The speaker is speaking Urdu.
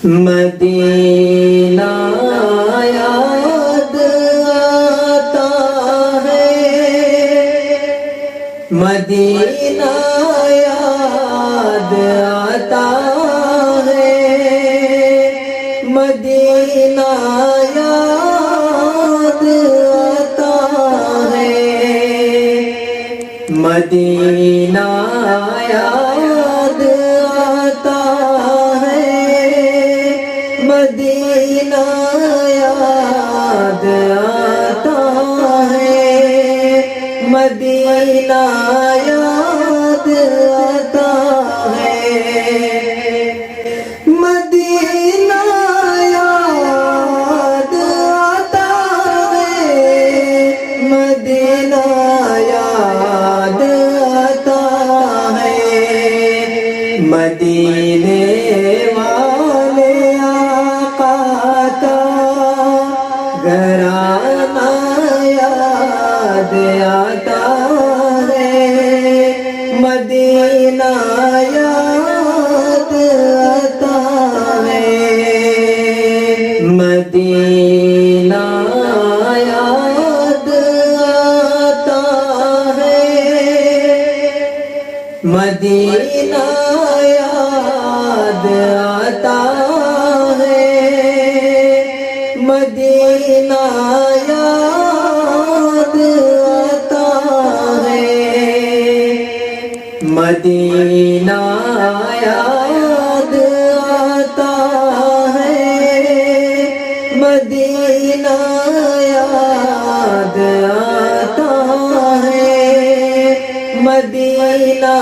مدینہ یاد آتا ہے، مدینہ یاد آتا ہے، مدینہ یاد آتا ہے، مدینہ یاد آتا ہے، مدینہ یاد آتا ہے، مدینہ یاد آتا ہے، مدینہ یاد آتا ہے، مدینہ یاد آتا ہے، مدینے والے آقا کا گھرانہ یاد آتا ہے، مدینہ یاد آتا ہے، مدینہ یاد آتا ہے، مدینہ یاد آتا ہے، مدینہ یاد آتا ہے، مدینہ یاد آتا ہے، مدینہ یاد آتا ہے، مدینہ